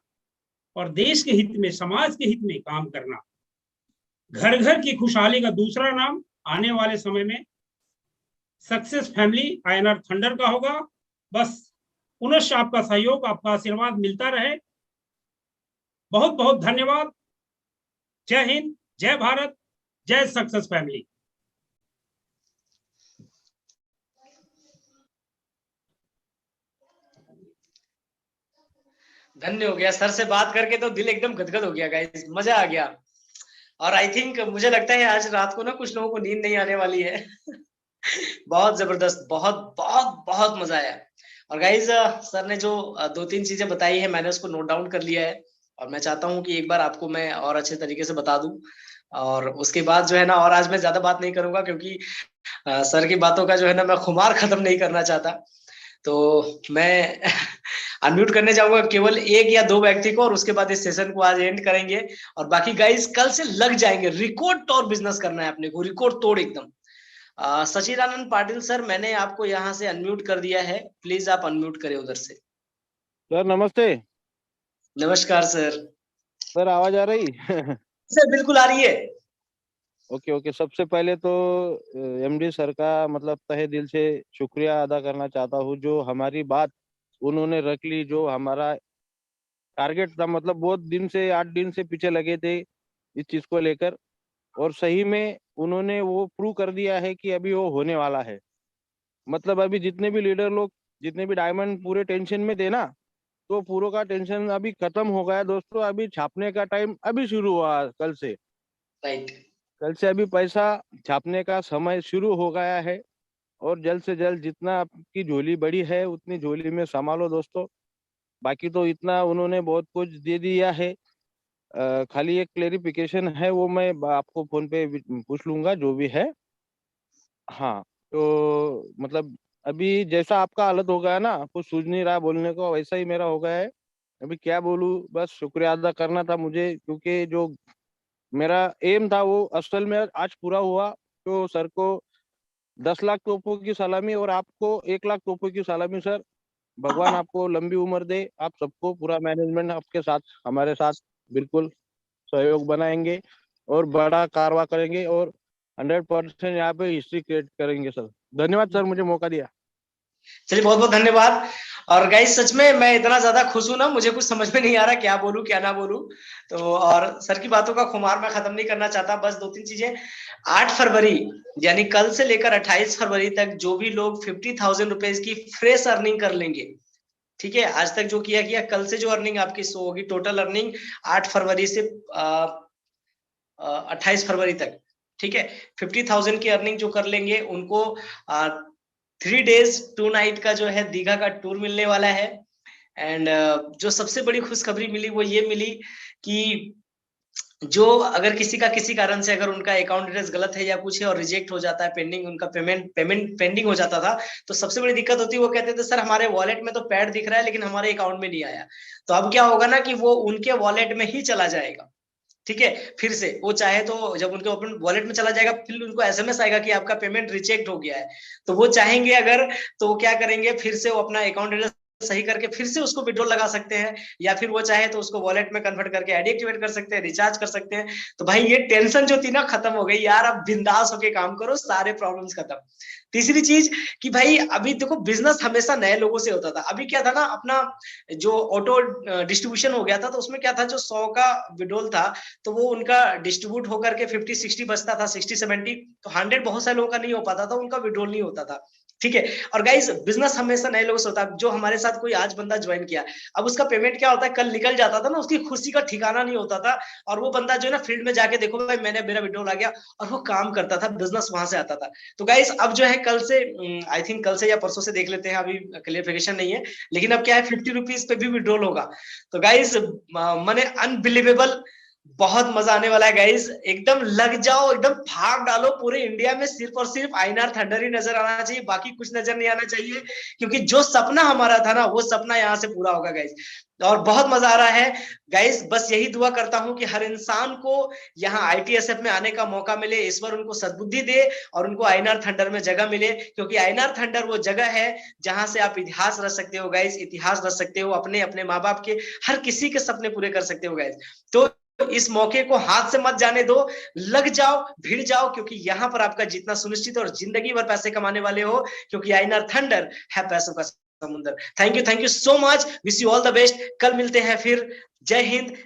और देश के हित में, समाज के हित में काम करना। घर घर की खुशहाली का दूसरा नाम आने वाले समय में सक्सेस फैमिली आईएनआर थंडर का होगा। बस पुनः आपका सहयोग, आपका आशीर्वाद मिलता रहे। बहुत बहुत धन्यवाद। जय हिंद, जय भारत, जय सक्सेस फैमिली। धन्य हो गया सर से बात करके, तो दिल एकदम गदगद हो गया गाइस, मजा आ गया। और आई थिंक मुझे लगता है आज रात को ना कुछ लोगों को नींद नहीं आने वाली है। बहुत जबरदस्त, बहुत बहुत बहुत मजा आया। और गाइस सर ने जो 2-3 चीजें बताई है मैंने उसको नोट डाउन कर लिया है, और मैं चाहता हूँ कि एक बार आपको मैं और अच्छे तरीके से बता दूं। और उसके बाद जो है ना, और आज मैं ज्यादा बात नहीं करूंगा क्योंकि सर की बातों का जो है ना मैं खुमार खत्म नहीं करना चाहता। तो मैं अनम्यूट करने जाऊंगा केवल 1 या 2 व्यक्ति को, और उसके बाद इस सेशन को आज एंड करेंगे। और बाकी गाइस कल से लग जाएंगे, रिकॉर्ड तोड़ बिजनेस करना है अपने को, रिकॉर्ड तोड़ एकदम। सचिदानंद पाटिल सर, मैंने आपको यहाँ से अनम्यूट कर दिया है, प्लीज आप अनम्यूट करें उधर से। सर नमस्ते। नमस्कार सर। सर आवाज आ रही? सर बिल्कुल आ रही है। Okay okay. सबसे पहले तो एमडी सर का मतलब तहे दिल से शुक्रिया अदा करना चाहता हूँ, जो हमारी बात उन्होंने रख ली। जो हमारा टारगेट था, मतलब बहुत दिन से 8 दिन से पीछे लगे थे इस चीज को लेकर, और सही में उन्होंने वो प्रूव कर दिया है कि अभी वो होने वाला है। मतलब अभी जितने भी लीडर लोग, जितने भी डायमंड पूरे टेंशन में थे ना, तो पूरों का टेंशन अभी खत्म हो गया दोस्तों। अभी छापने का टाइम अभी शुरू हुआ, कल से। राइट। कल से अभी पैसा छापने का समय शुरू हो गया है, और जल्द से जल्द जितना आपकी झोली बड़ी है उतनी झोली में संभालो दोस्तों। बाकी तो इतना उन्होंने बहुत कुछ दे दिया है। खाली एक क्लेरिफिकेशन है, वो मैं आपको फोन पे पूछ लूंगा जो भी है। हाँ, तो मतलब अभी जैसा आपका हालत हो गया ना, कुछ सूझ नहीं रहा बोलने को, वैसा ही मेरा हो गया है। अभी क्या बोलूं, बस शुक्रिया अदा करना था मुझे, क्योंकि जो मेरा एम था वो असल में आज पूरा हुआ। तो सर को 10 लाख तोपों की सलामी, और आपको 1 लाख तोपों की सलामी सर। भगवान आपको लंबी उम्र दे। आप सबको, पूरा मैनेजमेंट आपके साथ, हमारे साथ बिल्कुल सहयोग बनाएंगे और बड़ा कारवा करेंगे, और 100% यहाँ पे हिस्ट्री क्रिएट करेंगे सर। धन्यवाद सर, मुझे मौका दिया। चलिए बहुत बहुत धन्यवाद। और गाइस सच में मैं इतना ज्यादा खुश हूं ना, मुझे कुछ समझ में नहीं आ रहा क्या बोलूं क्या ना बोलूं। तो और सर की बातों का खुमार मैं खत्म नहीं करना चाहता, बस 2-3 चीजें। 8 फरवरी यानी कल से लेकर 28 फरवरी तक जो भी लोग 50,000 रुपए की फ्रेश अर्निंग कर लेंगे, ठीक है, आज तक जो किया किया, कल से जो अर्निंग आपकी शो होगी, टोटल अर्निंग 8 फरवरी से 28 फरवरी तक, ठीक है, 50,000 की अर्निंग जो कर लेंगे उनको 3 days 2 night का जो है दीघा का टूर मिलने वाला है। एंड जो सबसे बड़ी खुशखबरी मिली वो ये मिली कि जो अगर किसी का किसी कारण से अगर उनका अकाउंट एड्रेस गलत है या कुछ है और रिजेक्ट हो जाता है, पेंडिंग, उनका पेमेंट पेंडिंग हो जाता था, तो सबसे बड़ी दिक्कत होती है, वो कहते थे सर हमारे वॉलेट में तो पैड दिख रहा है लेकिन हमारे अकाउंट में नहीं आया। तो अब क्या होगा ना कि वो उनके वॉलेट में ही चला जाएगा, ठीक है, फिर से वो चाहे तो जब उनके ओपन वॉलेट में चला जाएगा, फिर उनको एसएमएस आएगा कि आपका पेमेंट रिजेक्ट हो गया है। तो वो चाहेंगे अगर, तो वो क्या करेंगे, फिर से वो अपना अकाउंट एड्रेस सही करके फिर से उसको विड्रॉल लगा सकते हैं, या फिर वो चाहे तो उसको वॉलेट में कन्वर्ट करके एडिक्टिवेट कर सकते हैं, रिचार्ज कर सकते हैं। तो भाई ये टेंशन जो थी ना खत्म हो गई यार, अब बिंदास होके काम करो, सारे प्रॉब्लम्स खत्म। तीसरी चीज कि भाई अभी देखो बिजनेस हमेशा नए लोगों से होता था, अभी क्या था ना, अपना जो ऑटो डिस्ट्रीब्यूशन हो गया था, तो उसमें क्या था, जो 100 का विड्रॉल था तो वो उनका डिस्ट्रीब्यूट होकर के 50-60 बचता था, 60-70, तो 100 बहुत सारे लोगों का नहीं हो पाता था, उनका विड्रॉल नहीं होता था, ठीक है। और गाइस बिजनेस हमेशा नए लोगों से होता है। जो हमारे साथ कोई आज बंदा ज्वाइन किया, अब उसका पेमेंट क्या होता है, कल निकल जाता था ना, उसकी खुशी का ठिकाना नहीं होता था। और वो बंदा जो है ना फील्ड में जाके देखो भाई मैंने, मेरा विड्रॉल आ गया, और वो काम करता था, बिजनेस वहां से आता था। तो गाइस अब जो है कल से, आई थिंक कल से या परसों से देख लेते हैं, अभी क्लियरिफिकेशन नहीं है, लेकिन अब क्या है 50 रुपीज पे भी विड्रॉल होगा। तो गाइस मैंने अनबिलीवेबल, बहुत मजा आने वाला है गाइस, एकदम लग जाओ, एकदम भाग डालो। पूरे इंडिया में सिर्फ और सिर्फ आईएनआर थंडर ही नजर आना चाहिए, बाकी कुछ नजर नहीं आना चाहिए, क्योंकि जो सपना हमारा था ना वो सपना यहाँ से पूरा होगा गाइस। और बहुत मजा आ रहा है गाइस, बस यही दुआ करता हूं कि हर इंसान को यहाँ आईटीएसएफ में आने का मौका मिले, ईश्वर उनको सद्बुद्धि दे और उनको आईएनआर थंडर में जगह मिले, क्योंकि आईएनआर थंडर वो जगह है जहां से आप इतिहास रच सकते हो गाइस, इतिहास रच सकते हो, अपने अपने माँ बाप के, हर किसी के सपने पूरे कर सकते हो गाइस। तो इस मौके को हाथ से मत जाने दो, लग जाओ, भिड़ जाओ, क्योंकि यहाँ पर आपका जीतना सुनिश्चित है और जिंदगी भर पैसे कमाने वाले हो, क्योंकि आईएनआर थंडर है पैसों का समुंदर। Thank you so much, wish you all the best. कल मिलते हैं फिर। जय हिंद।